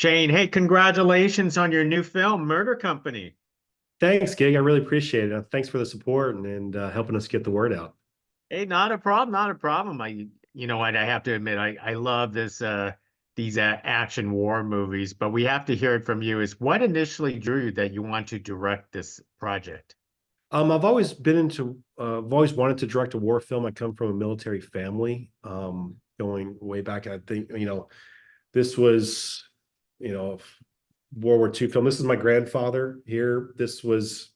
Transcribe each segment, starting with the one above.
Shane, hey, congratulations on your new film, Murder Company. Thanks, Gig. I really appreciate it. Thanks for the support and helping us get the word out. Hey, not a problem, not a problem. You know what, I have to admit, I love these action war movies, but we have to hear it from you. Is what initially drew you that you want to direct this project? I've always wanted to direct a war film. I come from a military family, going way back. I think, this was, you know, World War II film. This is my grandfather here. This was,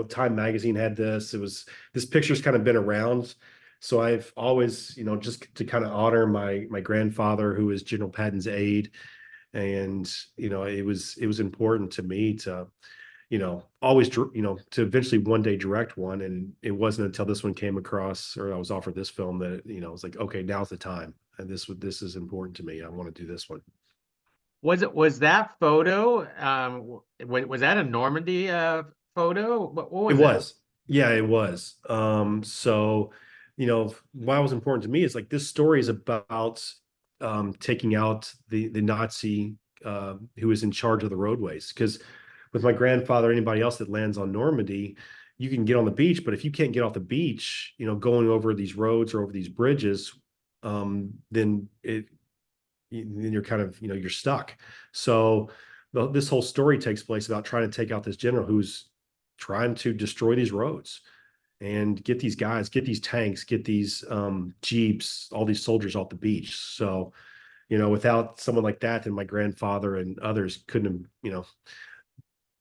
Time Magazine had this. This picture's kind of been around. So I've always, just to kind of honor my grandfather, who was General Patton's aide. And, it was important to me to always, to eventually one day direct one. And it wasn't until this one came across, or I was offered this film, that, I was like, okay, now's the time. And this is important to me. I want to do this one. Was that photo was that a Normandy photo? What It was that? was. Yeah, it was. Why it was important to me is like this story is about taking out the Nazi who was in charge of the roadways. Because with my grandfather, anybody else that lands on Normandy, you can get on the beach, but if you can't get off the beach, going over these roads or over these bridges, then you're kind of, you're stuck. So this whole story takes place about trying to take out this general who's trying to destroy these roads and get these guys, get these tanks, get these jeeps, all these soldiers off the beach. So, without someone like that, then my grandfather and others couldn't have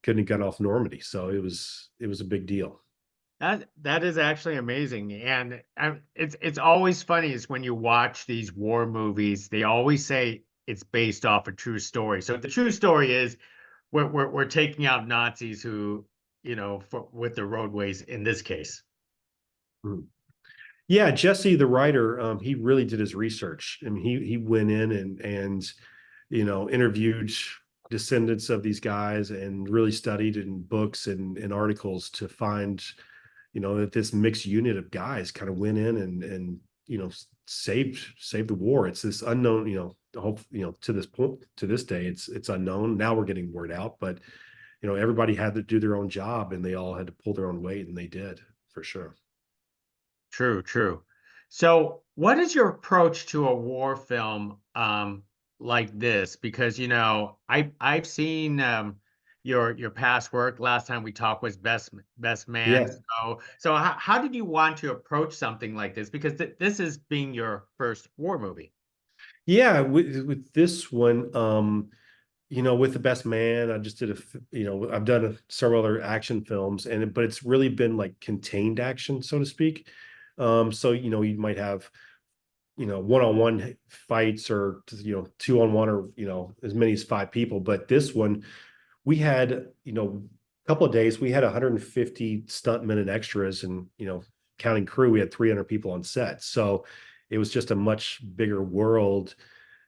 gotten off Normandy. So it was a big deal. That is actually amazing, and it's always funny is when you watch these war movies, they always say it's based off a true story. So the true story is we're taking out Nazis who, with the roadways in this case. Mhm. Yeah, Jesse, the writer, he really did his research. I mean, he went in and interviewed descendants of these guys and really studied in books and articles to find, that this mixed unit of guys kind of went in and saved the war. It's this unknown, hope, to this point, to this day, it's unknown. Now we're getting word out, but everybody had to do their own job and they all had to pull their own weight, and they did for sure. True, true. So, what is your approach to a war film like this? Because I've seen your past work. Last time we talked was Best Man. Yeah. So how did you want to approach something like this? Because this is being your first war movie. Yeah, with this one, with the Best Man, I just did I've done several other action films, but it's really been like contained action, so to speak. So you might have one-on-one fights, or two-on-one, or as many as five people. But this one, we had a couple of days, we had 150 stuntmen and extras, and counting crew, we had 300 people on set. So it was just a much bigger world,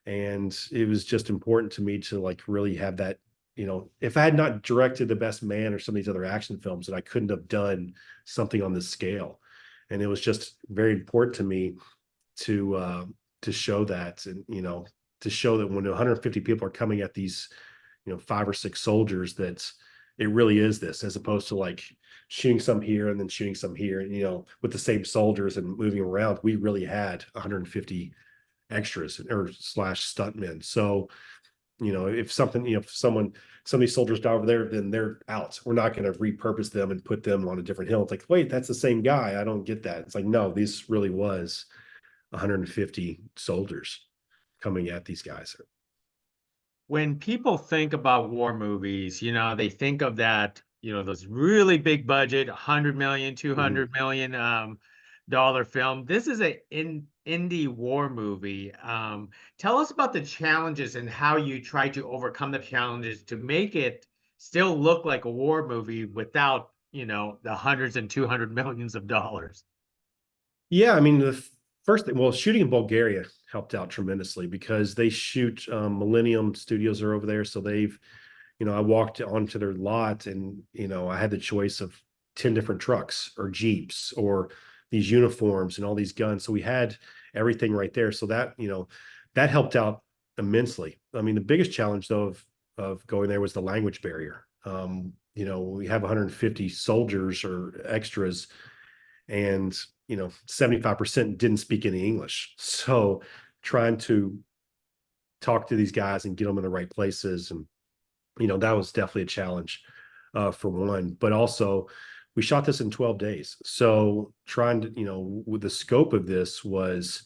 and it was just important to me to like really have that. If I had not directed The Best Man or some of these other action films, that I couldn't have done something on this scale. And it was just very important to me to to show that, and to show that when 150 people are coming at these five or six soldiers, that it really is this, as opposed to like shooting some here and then shooting some here, and with the same soldiers and moving around. We really had 150 extras or slash stuntmen. So if something, if some of these soldiers die over there, then they're out. We're not going to repurpose them and put them on a different hill. It's like, wait, that's the same guy. I don't get that. It's like, no, this really was 150 soldiers coming at these guys. When people think about war movies, they think of that, those really big budget, 100 million, two Mhm. hundred million dollar film. This is a indie war movie. Tell us about the challenges and how you try to overcome the challenges to make it still look like a war movie without, the hundreds and 200 millions of dollars. Yeah, I mean, the first thing, well, shooting in Bulgaria helped out tremendously, because they shoot, Millennium Studios are over there. So I walked onto their lot, and, I had the choice of 10 different trucks or Jeeps or these uniforms and all these guns. So we had everything right there. So that helped out immensely. I mean, the biggest challenge, though, of of going there was the language barrier. We have 150 soldiers or extras, and 75% didn't speak any English. So trying to talk to these guys and get them in the right places, and that was definitely a challenge, for one. But also, we shot this in 12 days. So trying to, with the scope of this was,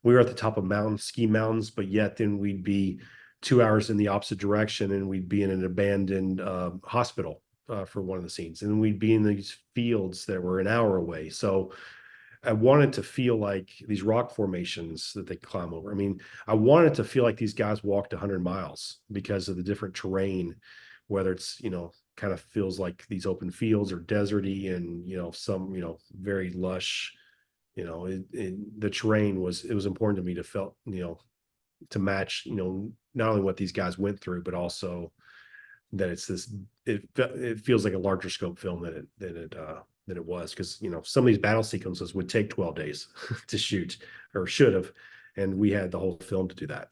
we were at the top of mountains, ski mountains, but yet then we'd be 2 hours in the opposite direction, and we'd be in an abandoned hospital for one of the scenes, and we'd be in these fields that were an hour away. So I wanted to feel like these rock formations that they climb over. I mean, I wanted to feel like these guys walked 100 miles because of the different terrain, whether it's, kind of feels like these open fields or deserty, and, some, very lush, the terrain it was important to me to felt, to match, not only what these guys went through, but also that it feels like a larger scope film than it was, because some of these battle sequences would take 12 days to shoot, or should have, and we had the whole film to do that.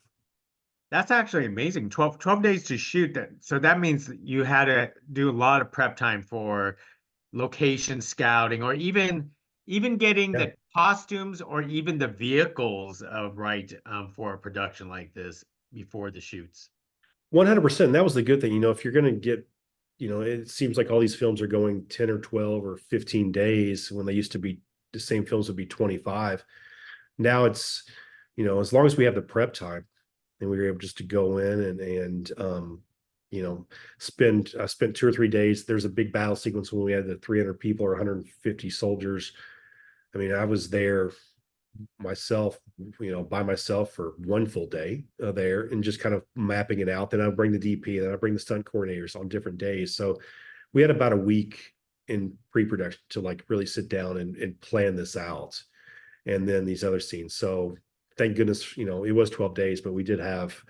That's actually amazing. 12 days to shoot that. So that means that you had to do a lot of prep time for location scouting, or even getting Yeah, the costumes or even the vehicles right for a production like this before the shoots. 100%. That was the good thing. If you're going to get, it seems like all these films are going 10 or 12 or 15 days, when they used to be, the same films would be 25. Now it's, as long as we have the prep time, and we were able just to go in and spent 2 or 3 days. There's a big battle sequence when we had the 300 people or 150 soldiers. I mean, I was there myself, by myself for one full day there, and just kind of mapping it out. Then I bring the DP, and then I bring the stunt coordinators on different days. So we had about a week in pre-production to like really sit down and plan this out, and then these other scenes. So thank goodness, it was 12 days, but we did have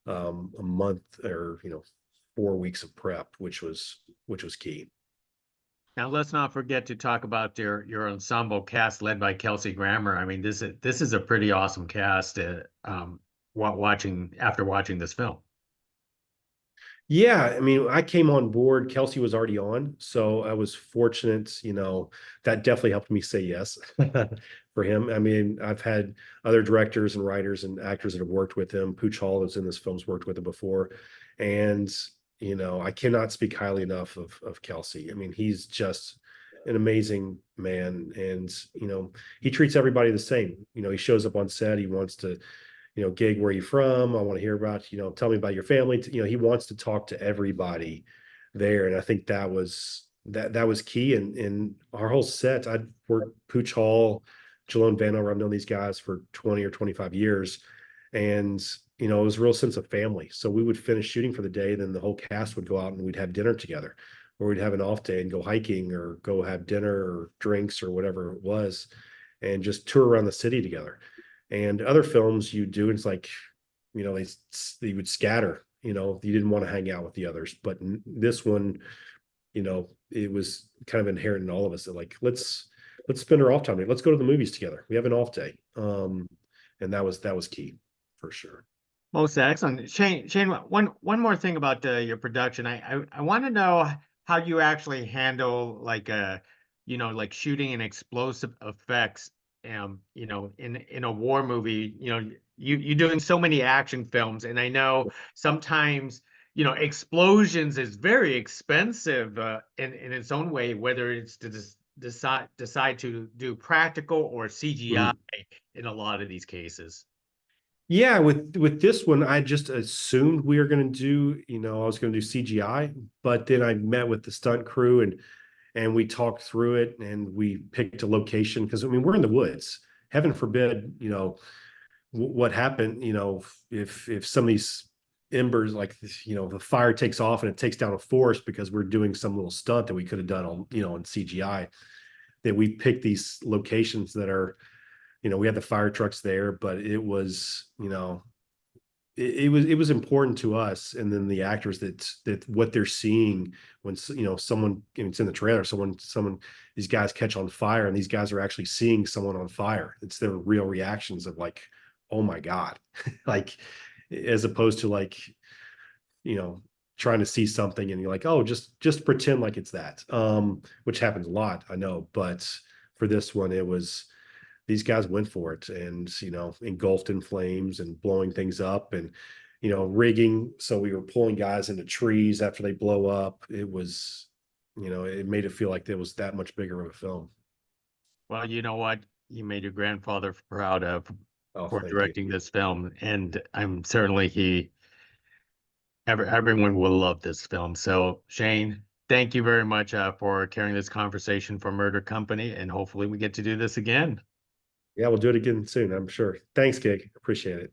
a month, or 4 weeks of prep, which was key. Now let's not forget to talk about your ensemble cast led by Kelsey Grammer. I mean, this is a pretty awesome cast. After watching this film. Yeah, I mean, I came on board, Kelsey was already on, so I was fortunate, that definitely helped me say yes for him. I mean, I've had other directors and writers and actors that have worked with him. Pooch Hall, that's in this film's worked with him before. And, I cannot speak highly enough of Kelsey. I mean, he's just an amazing man. And, he treats everybody the same. He shows up on set, he wants to, gig, where you from? I want to hear about, tell me about your family. He wants to talk to everybody there. And I think that was key. And our whole set, I'd worked Pooch Hall, Jalone Vanover. I've known these guys for 20 or 25 years. And, it was a real sense of family. So we would finish shooting for the day, then the whole cast would go out and we'd have dinner together, or we'd have an off day and go hiking or go have dinner or drinks or whatever it was, and just tour around the city together. And other films you do, it's like, they would scatter, you didn't want to hang out with the others. But this one, it was kind of inherent in all of us that, like, let's spend our off time. Let's go to the movies together. We have an off day. And that was key for sure. Most excellent. Shane, one more thing about your production. I want to know how you actually handle like shooting and explosive effects, in a war movie. You're doing so many action films, and I know sometimes, explosions is very expensive in its own way, whether it's to decide to do practical or CGI in a lot of these cases. Yeah, with this one, I just assumed we were going to do, I was going to do CGI, but then I met with the stunt crew, and we talked through it, and we picked a location, because I mean, we're in the woods. Heaven forbid, what happened, if some of these embers, like, the fire takes off and it takes down a forest because we're doing some little stunt that we could have done on, on CGI. That we picked these locations that are, we had the fire trucks there, but it was, it was important to us, and then the actors, that what they're seeing when, someone, it's in the trailer, someone these guys catch on fire, and these guys are actually seeing someone on fire. It's their real reactions of like, oh my God, like, as opposed to like, you know trying to see something and you're like, oh, just pretend like it's that. Which happens a lot, I know, but for this one, it was these guys went for it and engulfed in flames and blowing things up and rigging. So we were pulling guys into trees after they blow up. It was, it made it feel like it was that much bigger of a film. Well, you know what? You made your grandfather proud of Oh, for thank you. directing this film, and I'm certainly everyone will love this film. So, Shane, thank you very much for carrying this conversation for Murder Company, and hopefully we get to do this again. Yeah, we'll do it again soon, I'm sure. Thanks, Gig. Appreciate it.